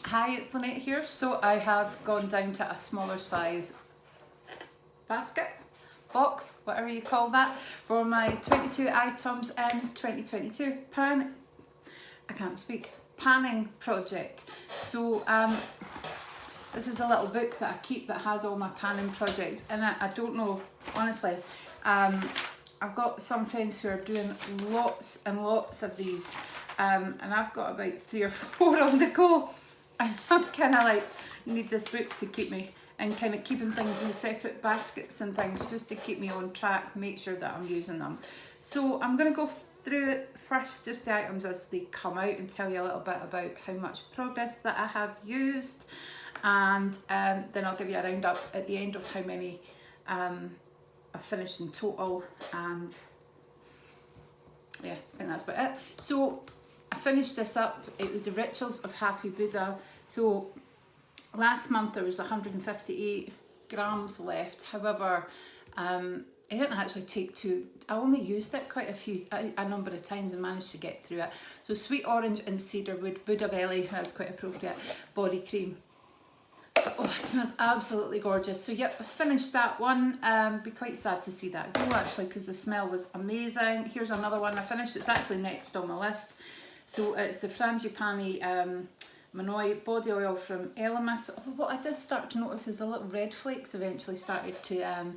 Hi, it's Lynette here. So I have gone down to a smaller size basket, box, whatever you call that, for my 22 items in 2022 panning project. So this is a little book that I keep that has all my panning projects in it. I don't know, honestly. I've got some friends who are doing lots and lots of these, and I've got about 3 or 4 on the go. And I'm kind of like, need this book to keep me, and kind of keeping things in separate baskets and things just to keep me on track, make sure that I'm using them. So I'm going to go through it first, just the items as they come out, and tell you a little bit about how much progress that I have used, and then I'll give you a roundup at the end of how many I've finished in total, and yeah, I think that's about it. So I finished this up. It was the Rituals of Happy Buddha. So last month there was 158 grams left. However, it didn't actually take I only used it quite a number of times and managed to get through it. So sweet orange and cedarwood, Buddha belly, that's quite appropriate, body cream. Oh, it smells absolutely gorgeous. So yep, I finished that one. Be quite sad to see that go actually, because the smell was amazing. Here's another one I finished. It's actually next on my list. So it's the Frangipani Monoi Body Oil from Elemis. What I did start to notice is the little red flakes eventually started to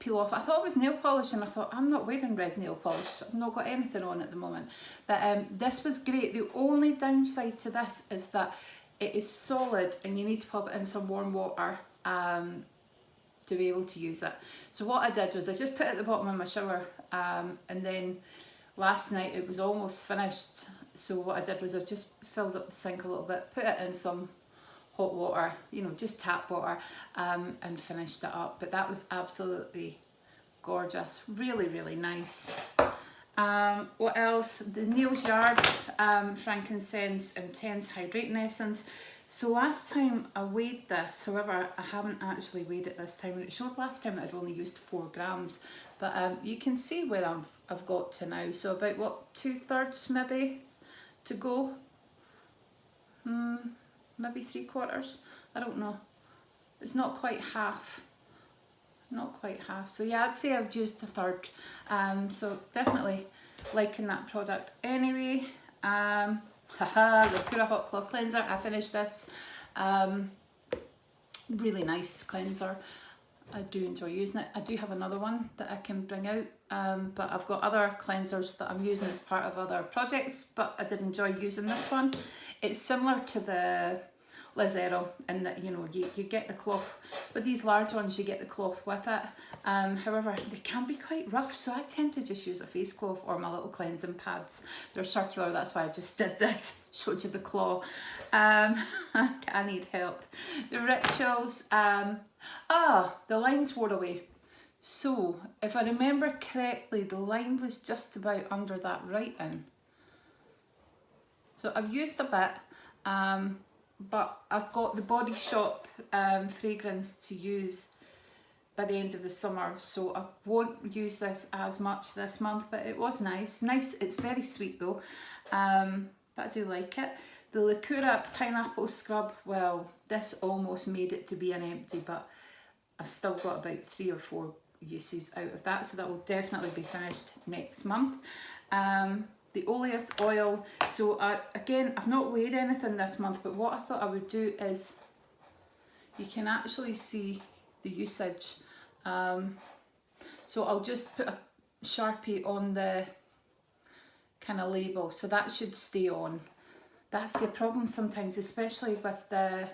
peel off. I thought it was nail polish, and I thought, I'm not wearing red nail polish. I've not got anything on at the moment. But this was great. The only downside to this is that it is solid and you need to pop it in some warm water to be able to use it. So what I did was I just put it at the bottom of my shower, and then last night it was almost finished. So what I did was I just filled up the sink a little bit, put it in some hot water, you know, just tap water, and finished it up. But that was absolutely gorgeous, really, really nice. What else? The Neil's Yard Frankincense Intense Hydrating Essence. So last time I weighed this, however I haven't actually weighed it this time, and it showed last time that I'd only used 4 grams, but you can see where I've got to now. So about what, 2/3 maybe to go, maybe 3/4, I don't know. It's not quite half. Not quite half. So yeah, I'd say I've used 1/3. So definitely liking that product anyway. The Pura Hot Claw Cleanser, I finished this. Really nice cleanser. I do enjoy using it. I do have another one that I can bring out, but I've got other cleansers that I'm using as part of other projects, but I did enjoy using this one. It's similar to the Lazero in that, you know, you get the cloth. With these large ones you get the cloth with it. However, they can be quite rough, so I tend to just use a face cloth or my little cleansing pads. They're circular, that's why I just did this, showed you the claw. I need help. The Rituals, the lines wore away. So if I remember correctly, the line was just about under that writing. So I've used a bit, but I've got the Body Shop fragrance to use by the end of the summer, so I won't use this as much this month, but it was nice. It's very sweet though, but I do like it. The Lacura Pineapple Scrub, well, this almost made it to be an empty, but I've still got about 3 or 4 uses out of that, so that will definitely be finished next month. The Oleous Oil, so again, I've not weighed anything this month, but what I thought I would do is, you can actually see the usage. So I'll just put a Sharpie on the kind of label, so that should stay on. That's the problem sometimes, especially with the,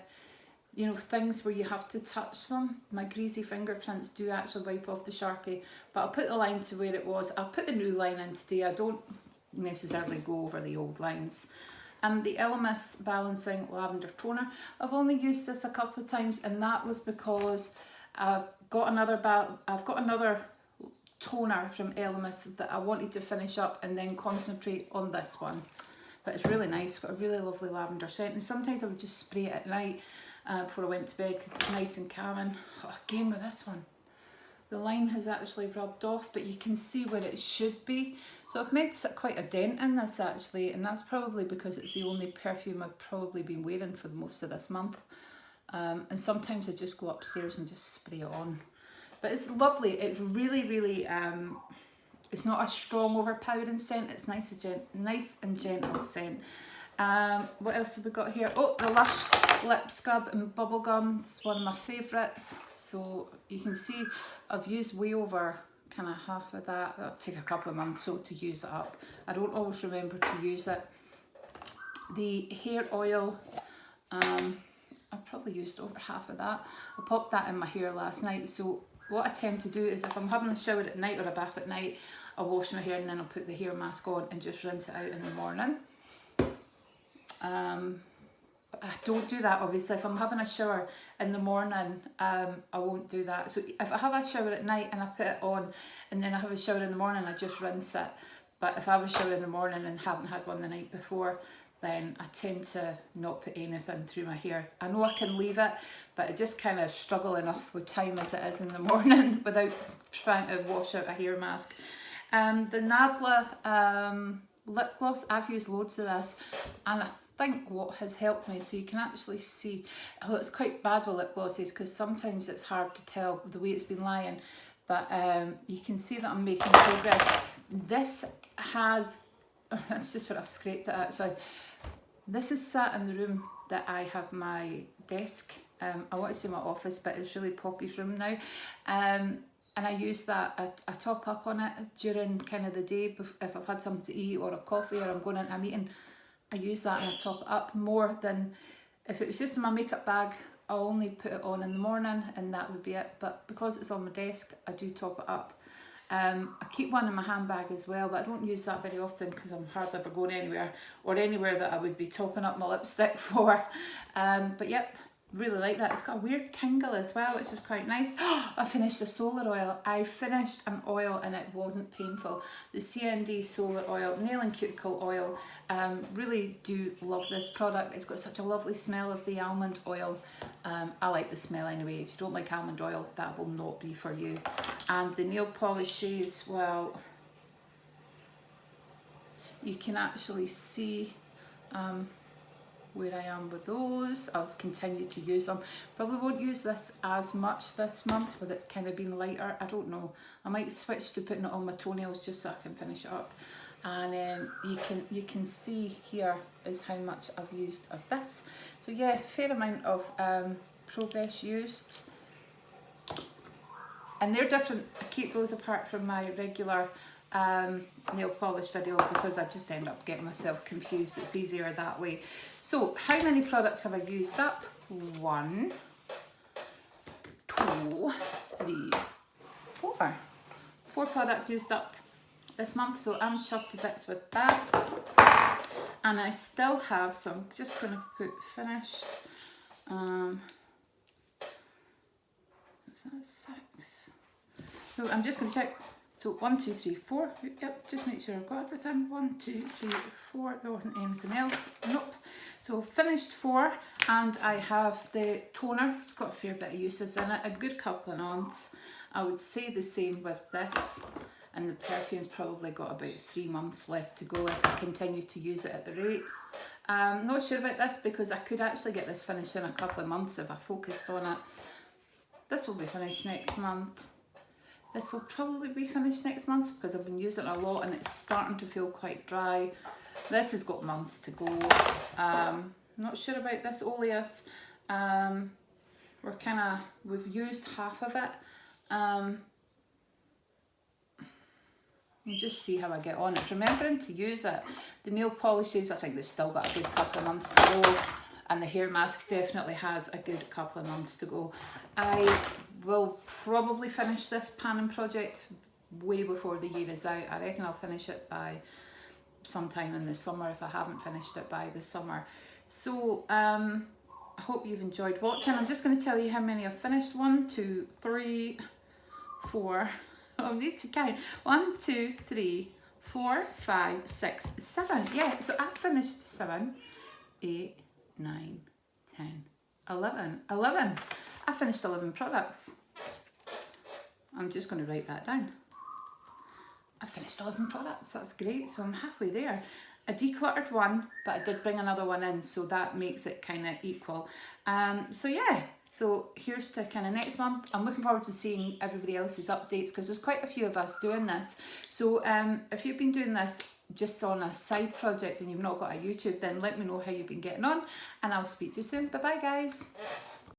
you know, things where you have to touch them. My greasy fingerprints do actually wipe off the Sharpie, but I'll put the line to where it was. I'll put the new line in today. I don't necessarily go over the old lines. The Elemis Balancing Lavender Toner, I've only used this a couple of times, and that was because I've got another toner from Elemis that I wanted to finish up and then concentrate on this one. But it's really nice, got a really lovely lavender scent, and sometimes I would just spray it at night before I went to bed because it's nice and calming. Oh, again with this one, the line has actually rubbed off, but you can see where it should be. So I've made quite a dent in this actually, and that's probably because it's the only perfume I've probably been wearing for most of this month. And sometimes I just go upstairs and just spray it on. But it's lovely. It's really, really, it's not a strong overpowering scent. It's nice and gentle scent. What else have we got here? Oh, the Lush Lip Scrub and Bubblegum. It's one of my favourites. So you can see I've used way over kind of half of that. That'll take a couple of months so to use it up. I don't always remember to use it. The hair oil, I've probably used over half of that. I popped that in my hair last night. So what I tend to do is if I'm having a shower at night or a bath at night, I'll wash my hair and then I'll put the hair mask on and just rinse it out in the morning. I don't do that obviously. If I'm having a shower in the morning, I won't do that. So if I have a shower at night and I put it on and then I have a shower in the morning, I just rinse it. But if I have a shower in the morning and haven't had one the night before, then I tend to not put anything through my hair. I know I can leave it, but I just kind of struggle enough with time as it is in the morning without trying to wash out a hair mask. The Nabla lip gloss, I've used loads of this, and I think what has helped me, so you can actually see, oh, it's quite bad with lip glosses because sometimes it's hard to tell the way it's been lying, but you can see that I'm making progress. This has, that's just what I've scraped it actually. This is sat in the room that I have my desk. I want to say my office, but it's really Poppy's room now. And I use that, I top up on it during kind of the day if I've had something to eat or a coffee or I'm going into a meeting. I use that and I top it up more than if it was just in my makeup bag. I'll only put it on in the morning and that would be it. But because it's on my desk, I do top it up. I keep one in my handbag as well, but I don't use that very often because I'm hardly ever going anywhere or anywhere that I would be topping up my lipstick for. But yep, really like that. It's got a weird tingle as well, which is quite nice. I finished the solar oil. I finished an oil and it wasn't painful. The CND solar oil, nail and cuticle oil. Really do love this product. It's got such a lovely smell of the almond oil. I like the smell anyway. If you don't like almond oil, that will not be for you. And the nail polishes, well, you can actually see where I am with those. I'll continue to use them. Probably won't use this as much this month with it kind of being lighter. I don't know. I might switch to putting it on my toenails just so I can finish it up. And you can see here is how much I've used of this. So yeah, fair amount of progress used. And they're different. I keep those apart from my regular nail polish video because I just end up getting myself confused. It's easier that way. So how many products have I used up? 1, 2, 3, 4. 4 products used up this month, so I'm chuffed to bits with that. And I still have, so I'm just going to put finished. Is that 6? So I'm just going to check. So 1, 2, 3, 4. Yep, just make sure I've got everything. 1, 2, 3, 4. There wasn't anything else. Nope. So finished 4, and I have the toner. It's got a fair bit of uses in it. A good couple of months. I would say the same with this. And the perfume's probably got about 3 months left to go if I continue to use it at the rate. Not sure about this because I could actually get this finished in a couple of months if I focused on it. This will be finished next month. This will probably be finished next month because I've been using it a lot and it's starting to feel quite dry. This has got months to go. Not sure about this oleus. We've used half of it. We'll just see how I get on. It's remembering to use it. The nail polishes, I think they've still got a good couple of months to go. And the hair mask definitely has a good couple of months to go. I will probably finish this panning project way before the year is out. I reckon I'll finish it by sometime in the summer if I haven't finished it by the summer. So I hope you've enjoyed watching. I'm just going to tell you how many I've finished. 1, 2, 3, 4. I need to count. 1, 2, 3, 4, 5, 6, 7. Yeah, so I've finished 7, 8, 9, 10, 11. I finished 11 products. I'm just going to write that down. I finished 11 products, that's great, so I'm halfway there. I decluttered one, but I did bring another one in, so that makes it kind of equal. So yeah, so here's to kind of next month. I'm looking forward to seeing everybody else's updates, because there's quite a few of us doing this. So if you've been doing this just on a side project and you've not got a YouTube, then let me know how you've been getting on, and I'll speak to you soon. Bye bye guys.